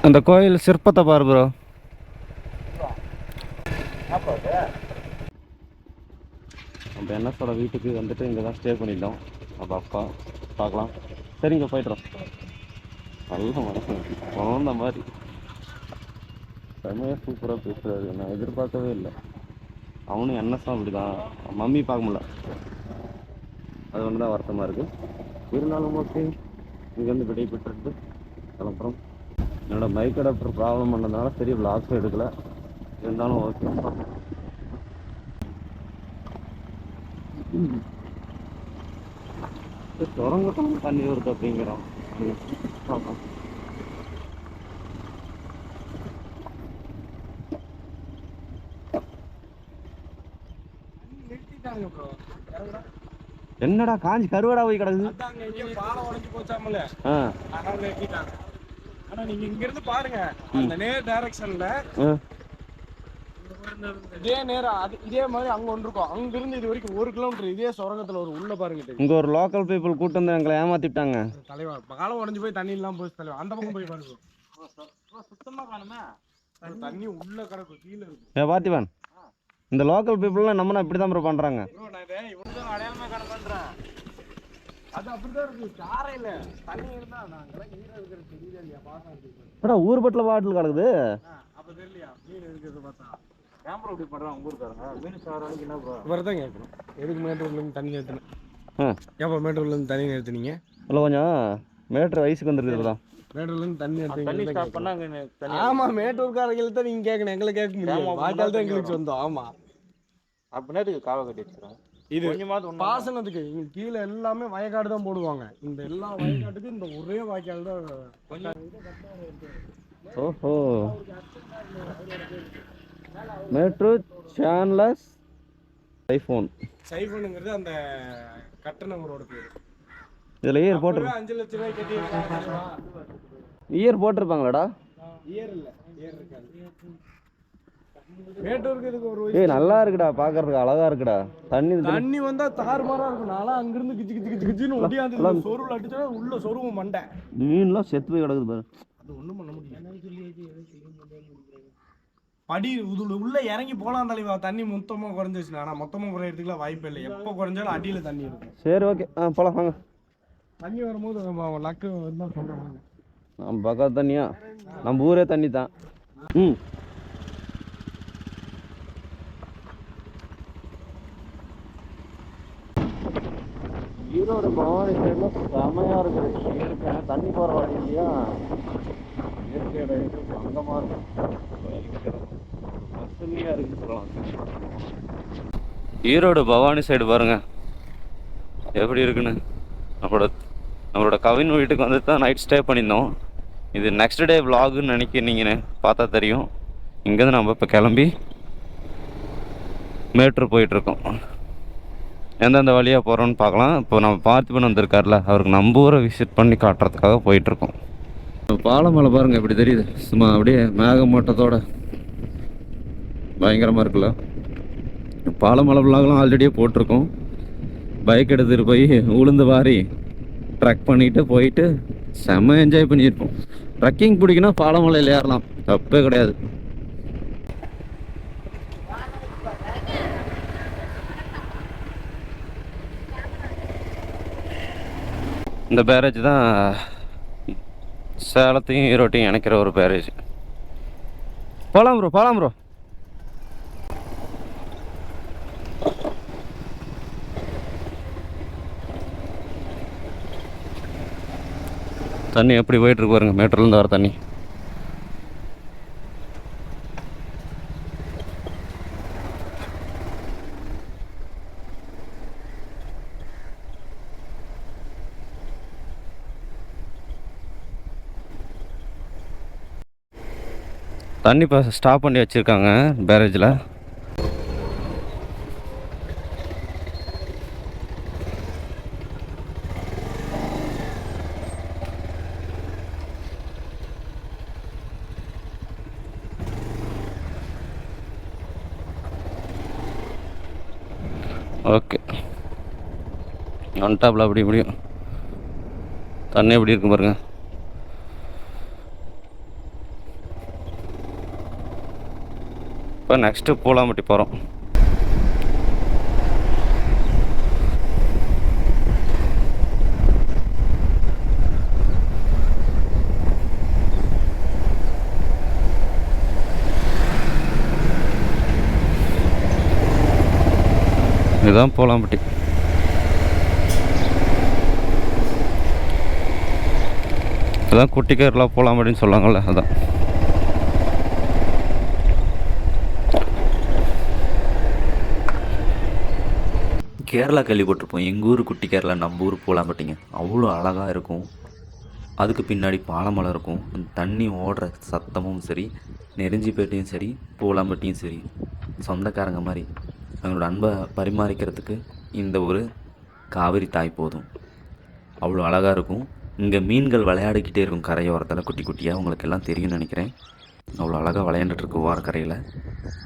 அந்த கோயில் சிற்பத்தை பாரு ப்ரோ. நம்ம என்எஸோட வீட்டுக்கு வந்துட்டு இங்கே தான் ஸ்டே பண்ணிட்டோம். நம்ம அப்பா பார்க்கலாம். சரிங்க போய்ட்டுறோம். நல்ல மனுஷன் குழந்த மாதிரி செம்மையாக சூப்பராக பேசுகிறாரு. நான் எதிர்பார்க்கவே இல்லை. அவனும் என்எஸும் அப்படி தான். மம்மி பார்க்க முடியல, அது ஒன்று தான் வருத்தமாக இருக்குது. இருந்தாலும் ஓகே, இங்கேருந்து விடைபெற்று கிளம்புறோம். என்னோடய பைக் அடாப்டர் ப்ராப்ளம் பண்ணதுனால சரி விளாக்ஸும் எடுக்கலை. இருந்தாலும் ஓகே. சுரங்கத்தில் தண்ணி வருது அப்படிங்கிறோம். என்னடா காஞ்சி கருவாடா போய் கிடக்குது. பாலம் உடைஞ்சு போச்சாமல, அதனால நிறுத்திட்டாங்க. ஆனா நீங்க இங்க இருந்து பாருங்க, அந்த நேர் டைரக்ஷன்ல இதே நேரம் இதே மாதிரி அங்க ஒன்று இருக்கும். அங்க இருந்து இது வரைக்கும் 1 கிலோமீட்டர் இதே சுரங்கத்துல ஒரு உள்ள பாருங்க. இங்க ஒரு லோக்கல் பீப்புள் கூட்டு வந்து எங்களை ஏமாத்திட்டாங்க. தலைவா பாலம் உடைஞ்சு போய் தண்ணி எல்லாம் போச்சு தலைவா. அந்த பக்கம் போய் பாருங்க, சுத்தமா காணுமே தண்ணி உள்ள கிடக்கு, கீழே இருக்கு. பார்த்திவான், இந்த லோக்கல் பீப்புள்லாம் நம்மனா இப்படி தான் ப்ரோ பண்றாங்க. இவனுக்கு அடையாளமா காண பண்றேன். அது அப்படிதான் இருக்கு, காரை இல்ல தண்ணி இருந்தா நாங்கெல்லாம் நீர் இருக்கிற தெரியல இல்லையா. பாசம் இருக்கு. ஊர் பட்டில பாட்டில் கிடக்குது. அப்ப தெரியலையா மீன் இருக்கிறது பார்த்தா. கேமரா இப்படி பண்றாங்க ஊருக்காரங்க. மீன் சாரானுக்கு என்ன ப்ரோ இவர்தான் கேட்கணும். எதுக்கு மேட்டூர்ல இருந்து தண்ணி நிறுத்தினேன்? ஏப்பா மேட்டூர்ல இருந்து தண்ணி நிறுத்தினீங்க? இல்லை கொஞ்சம் மேட்டூர் வயசுக்கு வந்துருக்குது தான். மேட்டூர்ல இருந்து தண்ணி ஸ்டாப் பண்ணாங்க. ஆமா, மேட்டூர்காரங்களை தான் நீங்க கேட்கணும், எங்களை கேட்க முடியாது. வாய்க்கால் தான் எங்களுக்கு சொந்தம். ஆமா, அப்படின்னா இதுக்கு காவை கட்டி வச்சுக்கிறேன். இது பாசனத்துக்கு கீழே எல்லாமே வயக்காடு தான் போடுவாங்க. இந்த எல்லா வயக்காட்டுக்கும் இந்த ஒரே வாய்க்கால் தான். ஓஹோ, மெட்ரோ சேனலஸ் சைஃபோனுங்கிறது அந்த கட்டணங்களோட பேர். இதில் இயர் போட்டு 5 லட்சம் ரூபாய் கட்டி இயர் போட்டிருப்பாங்களாடா? இயர் இல்லை, இயர் இருக்காது. மேட்டூருக்கு இதுக்கு ஒரு நல்லா இருக்குடா, பாக்குறதுக்கு அழகா இருக்குடா. தண்ணி வந்தா தாறுமாறா இருக்கும். நான்லாம் அங்கிருந்து கிச்சு கிச்சு கிச்சு கிச்சுன்னு ஒட்டியாந்து சொருவில் அடிச்சா உள்ள சொருவும் மண்டை. மீன்லாம் செத்து போய் கிடக்குது பாரு. அது ஒண்ணும் பண்ண முடியாது. படி உள்ள இறங்கி போலாம் தலைவா. தண்ணி மொத்தமா குறைஞ்சிச்சுன்னா, ஆனா மொத்தமா குறையறதுக்குலாம் வாய்ப்பு இல்லை. எப்போ குறைஞ்சாலும் அடியில தண்ணி இருக்கும். சரி ஓகே, போலாம் வாங்க. தண்ணி வரும்போது லக்கு தான் சொல்றாங்க. நம்ம பக்கம் தண்ணியா, நம்ம ஊரே தண்ணி தான். ஈரோடு பவானி சைடில் செமையாக இருக்குது. இயற்கை தண்ணி போகிற வழி இல்லையா, இயற்கையோட அங்கமாக இருக்கும். பசுமையாக இருக்குன்னு சொல்லலாம். ஈரோடு பவானி சைடு பாருங்க எப்படி இருக்குன்னு. நம்மளோட கவின் வீட்டுக்கு வந்து தான் நைட் ஸ்டே பண்ணியிருந்தோம். இது நெக்ஸ்ட் டே விலாகுன்னு நினைக்கிறீங்கன்னு பார்த்தா தெரியும். இங்கேருந்து நம்ம இப்போ கிளம்பி மேட்ரு போயிட்டுருக்கோம். எந்தெந்த வழியாக போகிறோன்னு பார்க்கலாம். இப்போ நம்ம பார்த்திபன் வந்திருக்கார்ல, அவருக்கு நம்ம ஊரை விசிட் பண்ணி காட்டுறதுக்காக போயிட்டுருக்கோம். பாலமலை பாருங்கள் எப்படி தெரியுது, சும்மா அப்படியே மேகமூட்டத்தோட பயங்கரமாக இருக்குல்ல. பாலமலை விலாகலாம் ஆல்ரெடியே போட்டிருக்கோம். பைக் எடுத்துகிட்டு போய் உளுந்து வாரி ட்ரக் பண்ணிட்டு போயிட்டு செம்ம என்ஜாய் பண்ணியிருப்போம். ட்ரக்கிங் பிடிக்கணும், பாலமலையில் ஏறலாம், தப்பே கிடையாது. இந்த பேரேஜ் தான் சேலத்தையும் ஈரோட்டையும் இணைக்கிற ஒரு பேரேஜ். போகலாம் ப்ரோ, போகலாம் ப்ரோ. தண்ணி எப்படி போயிட்டுருக்கு பாருங்க, மேட்டர்லேருந்து வர தண்ணி. தண்ணி இப்போ ஸ்டாப் பண்ணி வச்சுருக்காங்க பேரேஜில். ஓகே, வந்துட்டாப்புல. அப்படி இப்படியும் தண்ணி எப்படி இருக்கும் பாருங்க. இப்போ நெக்ஸ்ட்டு பூலாம்பட்டி போகிறோம். இதுதான் பூலாம்பட்டி. இதுதான் குட்டி கேரளா பூலாம்பட்டின்னு சொல்லுவாங்கள்ல, அதான். கேரளா கேள்விப்பட்டிருப்போம். எங்கள் ஊர் குட்டி கேரளா, நம்ம ஊர் பூலாம்பட்டிங்க. அவ்வளோ அழகாக இருக்கும். அதுக்கு பின்னாடி பாலமலை இருக்கும். அந்த தண்ணி ஓடுற சத்தமும் சரி, நெருஞ்சிப்பேட்டையும் சரி, பூலாம்பட்டியும் சரி, சொந்தக்காரங்க மாதிரி அவங்களோட அன்பை பரிமாறிக்கிறதுக்கு இந்த ஒரு காவிரி தாய் போதும். அவ்வளோ அழகாக இருக்கும். இங்கே மீன்கள் விளையாடிக்கிட்டே இருக்கும் கரையோரத்தில் குட்டி குட்டியாக. உங்களுக்கு எல்லாம் தெரியும்னு நினைக்கிறேன். அவ்வளோ அழகாக விளையாண்டுட்டுருக்கு ஓரக்கரையில்.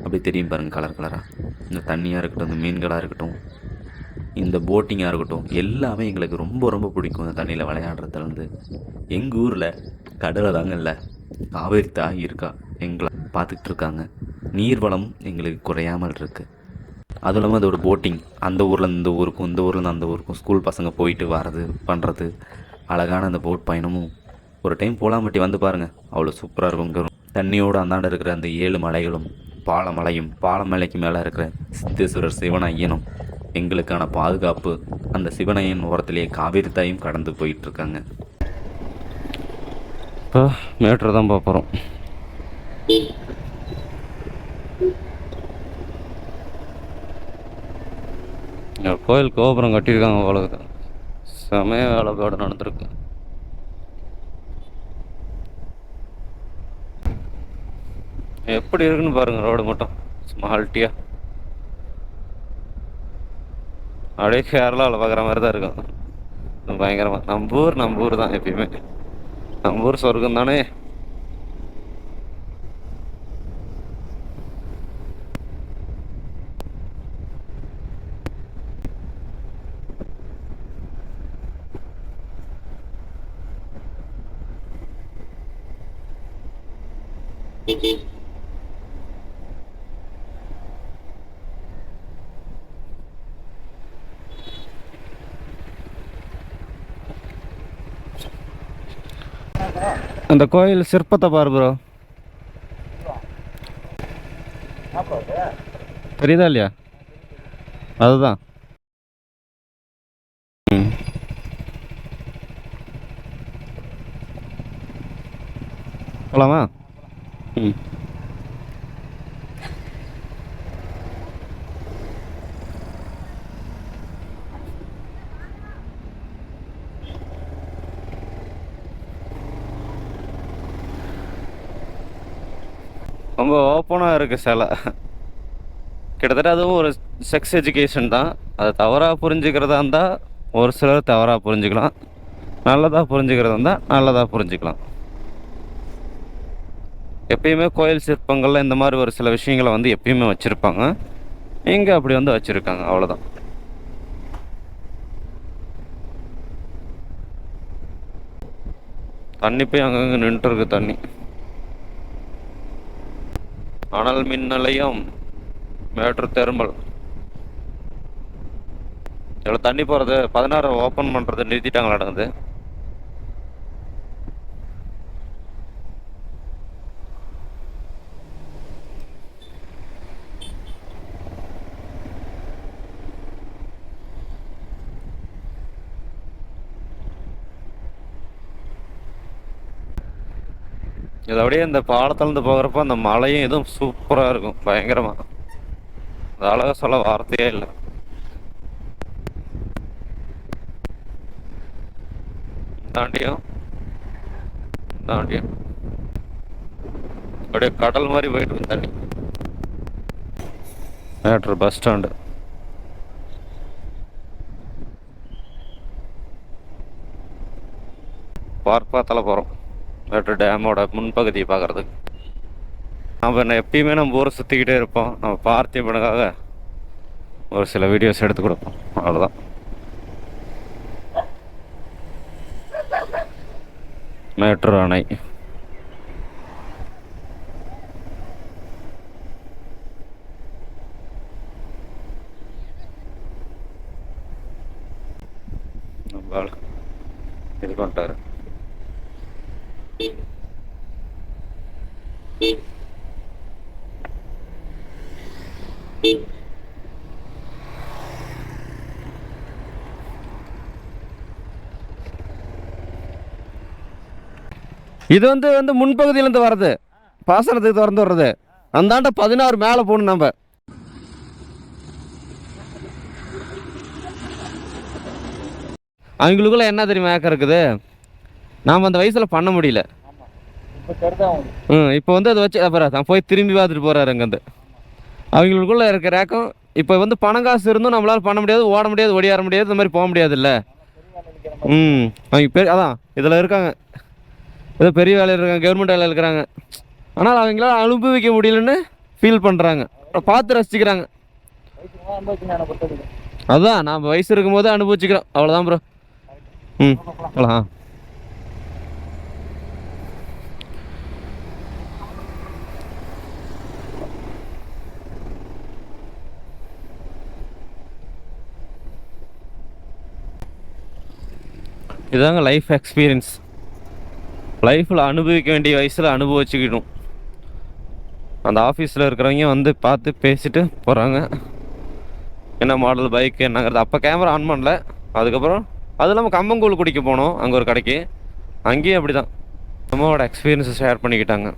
அப்படி தெரியும் பாருங்கள், கலர் கலராக. இந்த தண்ணியாக இருக்கட்டும், இந்த மீன்களாக இருக்கட்டும், இந்த போட்டிங்காக இருக்கட்டும், எல்லாமே எங்களுக்கு ரொம்ப ரொம்ப பிடிக்கும். இந்த தண்ணியில் விளையாடுறதுலேருந்து. எங்கள் ஊரில் கடலை தாங்க இல்லை, காவேரி தாய் இருக்கா எங்களை பார்த்துக்கிட்டு இருக்காங்க. நீர்வளம் எங்களுக்கு குறையாமல் இருக்குது. அதுவும் இல்லாமல் அதோட போட்டிங், அந்த ஊரில் இந்த ஊருக்கும், இந்த ஊரில் அந்த ஊருக்கும் ஸ்கூல் பசங்க போயிட்டு வர்றது பண்ணுறது, அழகான அந்த போட் பயணமும். ஒரு டைம் பூலாம்பட்டி வந்து பாருங்கள், அவ்வளோ சூப்பராக இருக்கும். தண்ணியோடு அந்தாண்ட இருக்கிற அந்த 7 மலைகளும், பாலமலையும், பாலமலைக்கு மேலே இருக்கிற சித்தேஸ்வரர் சிவனையனும், எங்களுக்கான பாதுகாப்பு. அந்த சிவனையன் ஓரத்திலேயே காவிரி தாயும் கடந்து போயிட்டுருக்காங்க. இப்போ மேட்ரு தான் பார்ப்போம். கோயில் கோபுரம் கட்டியிருக்காங்க, அவ்வளோது செமைய வேலைப்பாடு நடந்திருக்கு. எப்படி இருக்குன்னு பாருங்க, ரோடு மட்டும் ஸ்மால்ட்டியா அப்படியே கேரளாவில் பார்க்குற மாதிரி தான் இருக்கும். பயங்கரமாக நம்ம ஊர் தான் எப்பயுமே. நம்ம ஊர் சொர்க்கம் தானே. அந்த கோயில் சிற்பத்தை பாரு ப்ரோ, தெரியுதா இல்லையா? அதுதான். போலாமா? ம். ரொம்ப ஓப்பனாக இருக்குது சிலை. கிட்டத்தட்ட அதுவும் ஒரு செக்ஸ் எஜுகேஷன் தான். அதை தவறாக புரிஞ்சுக்கிறதா இருந்தால் ஒரு சிலர் தவறாக புரிஞ்சுக்கலாம், நல்லதாக புரிஞ்சுக்கிறதா இருந்தால் நல்லதாக புரிஞ்சுக்கலாம். எப்பயுமே கோயில் சிற்பங்களில் இந்த மாதிரி ஒரு சில விஷயங்களை வந்து எப்பயுமே வச்சுருப்பாங்க. இங்கே அப்படி வந்து வச்சுருக்காங்க, அவ்வளோதான். தண்ணி போய் அங்கங்கே நின்றுருக்கு தண்ணி. அனல் மின் நிலையம், மேட்டூர் தெருமல். இவ்வளோ தண்ணி போகிறது 16 ஓப்பன் பண்ணுறது நிறுத்திட்டாங்களா நடக்குது. இது அப்படியே இந்த பாலத்துலேருந்து போகிறப்ப அந்த மலையும் இதுவும் சூப்பராக இருக்கும், பயங்கரமாக. அது அழகாக சொல்ல வார்த்தையே இல்லை. தாண்டியும் அப்படியே கடல் மாதிரி போயிட்டு இருக்கு தண்ணி. Matter bus stand. பார்க் பார்த்தால போகிறோம், மேட்டூர் டேமோட முன்பகுதியை பார்க்குறதுக்கு. நம்ம எப்பயுமே நம்ம ஊரை சுற்றிக்கிட்டே இருப்போம். நம்ம பார்த்திபனுக்காக ஒரு சில வீடியோஸ் எடுத்து கொடுப்போம், அவ்வளோதான். மேட்டூர் அணை. பால் இது பண்ணிட்டாரு. இது வந்து முன்பகுதியிலேருந்து வர்றது, பாசனத்துக்கு திறந்து வர்றது. அந்தாண்ட 16 மேலே போகணும் நம்ம. அவங்களுக்குள்ள என்ன தெரியுமா ஏக்கம் இருக்குது, நாம் அந்த வயசில் பண்ண முடியல. இப்போ வந்து அதை வச்சு அப்புறம் தான் போய் திரும்பி பார்த்துட்டு போகிறாரு அங்கேருந்து. அவங்களுக்குள்ள இருக்கிற ஏக்கம் இப்போ வந்து பணம் காசு இருந்தும் நம்மளால் பண்ண முடியாது, ஓட முடியாது, ஓடியார முடியாது, இந்த மாதிரி போக முடியாதுல்ல. அவங்க அதான் இதில் இருக்காங்க, ஏதோ பெரிய வேலையில் இருக்காங்க, கவர்மெண்ட் வேலையில் இருக்கிறாங்க. ஆனால் அவங்களால அனுபவிக்க முடியலன்னு ஃபீல் பண்ணுறாங்க, பார்த்து ரசிச்சுக்கிறாங்க. அதுதான் நாம் வயசு இருக்கும்போது அனுபவிச்சுக்கிறோம், அவ்வளோதான் ப்ரோ. அவ்வளோ. இதாங்க லைஃப் எக்ஸ்பீரியன்ஸ். லைஃப்பில் அனுபவிக்க வேண்டிய வயசில் அனுபவிச்சுக்கிட்டோம். அந்த ஆஃபீஸில் இருக்கிறவங்க வந்து பார்த்து பேசிட்டு போகிறாங்க, என்ன மாடல் பைக் என்னங்கிறது. அப்போ கேமரா ஆன் பண்ணல. அதுக்கப்புறம் அது இல்லாமல் கம்பங்கூழ் குடிக்க போனோம் அங்கே ஒரு கடைக்கு, அங்கேயும் அப்படி தான் நம்மளோட எக்ஸ்பீரியன்ஸை ஷேர் பண்ணிக்கிட்டாங்க.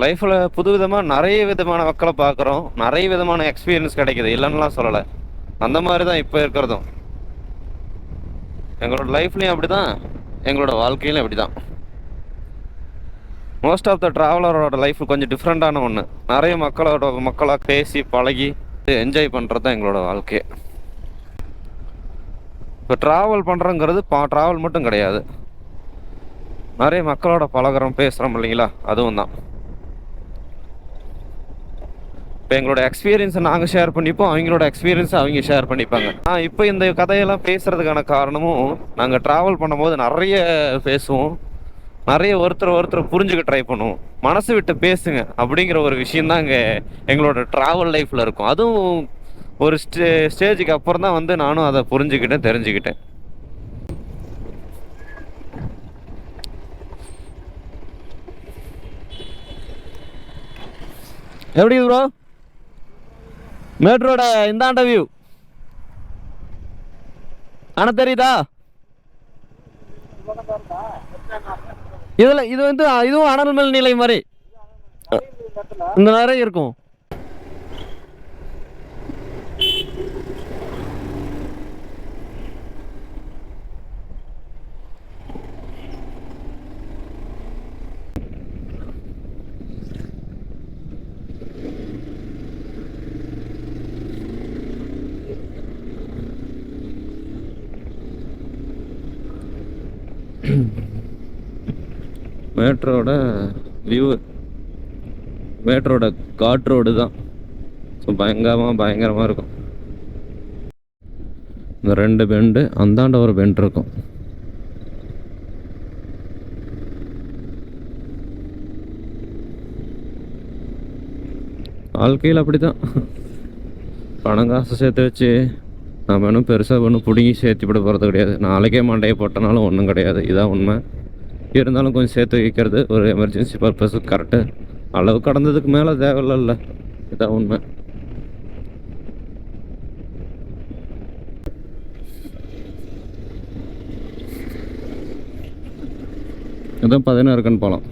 லைஃப்பில் புது விதமாக நிறைய விதமான மக்களை பார்க்குறோம், நிறைய விதமான எக்ஸ்பீரியன்ஸ் கிடைக்கிது, இல்லைன்னுலாம் சொல்லலை. அந்த மாதிரி தான் இப்போ இருக்கிறதும். எங்களோட லைஃப்லேயும் அப்படி தான், எங்களோட வாழ்க்கையிலும் அப்படி தான். மோஸ்ட் ஆஃப் த ட்ராவலரோட லைஃப் கொஞ்சம் டிஃப்ரெண்ட்டான ஒன்று. நிறைய மக்களாக பேசி பழகி என்ஜாய் பண்ணுறது தான் எங்களோட வாழ்க்கை. இப்போ ட்ராவல் பண்ணுறோங்கிறது ட்ராவல் மட்டும் கிடையாது, நிறைய மக்களோட பழகுறோம், பேசுகிறோம் இல்லைங்களா, அதுவும் தான். இப்போ எங்களோட எக்ஸ்பீரியன்ஸை நாங்கள் ஷேர் பண்ணிப்போம், அவங்களோட எக்ஸ்பீரியன்ஸை அவங்க ஷேர் பண்ணிப்பாங்க. இப்போ இந்த கதையெல்லாம் பேசுகிறதுக்கான காரணமும், நாங்கள் ட்ராவல் பண்ணும்போது நிறைய பேசுவோம், நிறைய ஒருத்தர் புரிஞ்சுக்க ட்ரை பண்ணுவோம். மனசு விட்டு பேசுங்க அப்படிங்கிற ஒரு விஷயந்தான் இங்கே எங்களோட ட்ராவல் லைஃப்பில் இருக்கும். அதுவும் ஒரு ஸ்டேஜுக்கு அப்புறம் தான் வந்து நானும் அதை புரிஞ்சுக்கிட்டேன், தெரிஞ்சுக்கிட்டேன். எப்படி ப்ரோ மேட்ரோட இந்தாண்ட வியூ ஆனால் தெரியுதா? இதில் இது வந்து இதுவும் அனல் மேல் நிலை மாதிரி இந்த நிறைய இருக்கும். மேட்ரோட வியூ, மேட்ரோட காட் ரோடு தான். ஸோ பயங்கரமாக இருக்கும். இந்த 2 பெண்டு, அந்தாண்ட ஒரு பெண்ட் இருக்கும். வாழ்க்கையில் அப்படி தான், பணம் காசு சேர்த்து வச்சு நம்ம இன்னும் பெருசாக ஒன்றும் பிடுங்கி சேர்த்து விட போகிறது கிடையாது. நாளைக்கே மண்டையை போட்டனாலும் ஒன்றும் கிடையாது, இதான் உண்மை. இருந்தாலும் கொஞ்சம் சேர்த்து வைக்கிறது ஒரு எமர்ஜென்சி பர்பஸு கரெக்டு. அளவு கடந்ததுக்கு மேலே தேவையில்ல, இதான் உண்மை. இதுதான் 16 கண் பாலம்.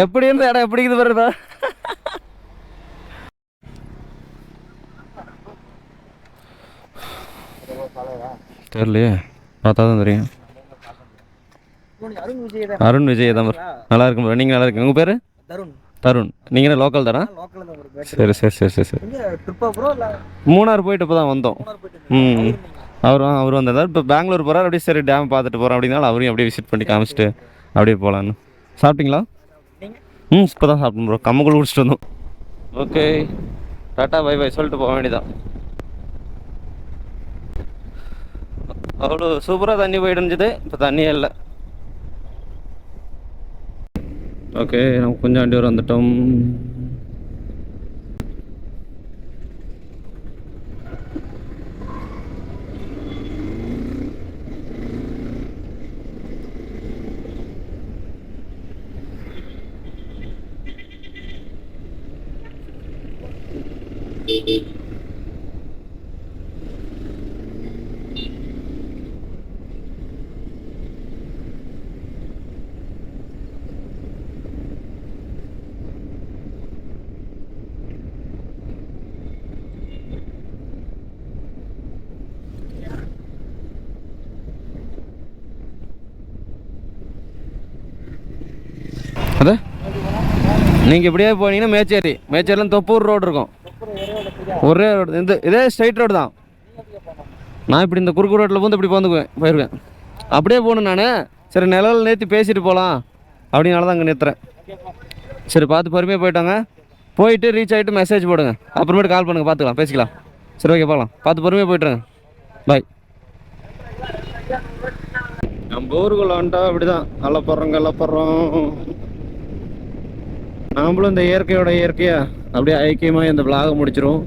எப்படி இருந்த இடம் எப்படி இது வருதா? தெரியலையே, பார்த்தா தான் தெரியும். அருண் விஜய் தான். நல்லா இருக்கும் ப்ரோ, நீங்கள் நல்லா இருக்கீங்க. உங்கள் பேர்? தருண். நீங்கள் என்ன லோக்கல் தானா? சரி. மூணார் போயிட்டு இப்போ தான் வந்தோம். அவரும் வந்தார். இப்போ பெங்களூர் போகிறார். அப்படியே சரி டேம் பார்த்துட்டு போகிறோம் அப்படின்னாலும் அவரையும் அப்படியே விசிட் பண்ணி காமிச்சிட்டு அப்படியே போகலான்னு. சாப்பிட்டீங்களா? இப்போ தான் சாப்பிட்டோம் ப்ரோ. கம்மக்குள் குடிச்சிட்டு வந்தோம். ஓகே, டாட்டா பை பை சொல்லிட்டு போக வேண்டியதான். அவ்வளோ சூப்பராக தண்ணி போயிட்டு இருந்துச்சு. இப்போ தண்ணியே இல்லை. ஓகே, நம்ம கொஞ்சம் வண்டி வர வந்துட்டோம். அது நீங்கள் இப்படியே போனீங்கன்னா மேச்சேரியில் தொப்பூர் ரோடு இருக்கும். ஒரே ரோடு இதே ஸ்ட்ரைட் ரோடு தான். நான் இப்படி இந்த குறுக்கு ரோட்டில் வந்து இப்படி போயிருக்கேன். அப்படியே போகணும் நான். சரி நிழல் நேற்று பேசிட்டு போகலாம் அப்படின்னால தான் அங்கே நிறுத்துறேன். சரி பார்த்து பொறுமையாக போயிட்டாங்க. போயிட்டு ரீச் ஆகிட்டு மெசேஜ் போடுங்க. அப்புறமேட்டு கால் பண்ணுங்கள், பார்த்துக்கலாம், பேசிக்கலாம். சரி ஓகே, பார்க்கலாம். பார்த்து பொறுமையாக போய்ட்டுருங்க. பாய். நம்ம ஊருக்குள்ள வந்துட்டா அப்படிதான் அலப்படுறோம். நாமளும் இந்த இயற்கையா அப்படியே ஐக்கியமாக இந்த விளாக முடிச்சிருவோம்.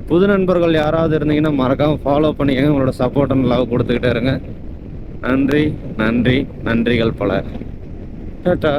புது நண்பர்கள் யாராவது இருந்தீங்கன்னா மறக்காமல் ஃபாலோ பண்ணிக்கங்க. உங்களோட சப்போர்ட் அண்ட் லவ் கொடுத்துக்கிட்டே இருங்க. நன்றிகள் பல. டாட்டா.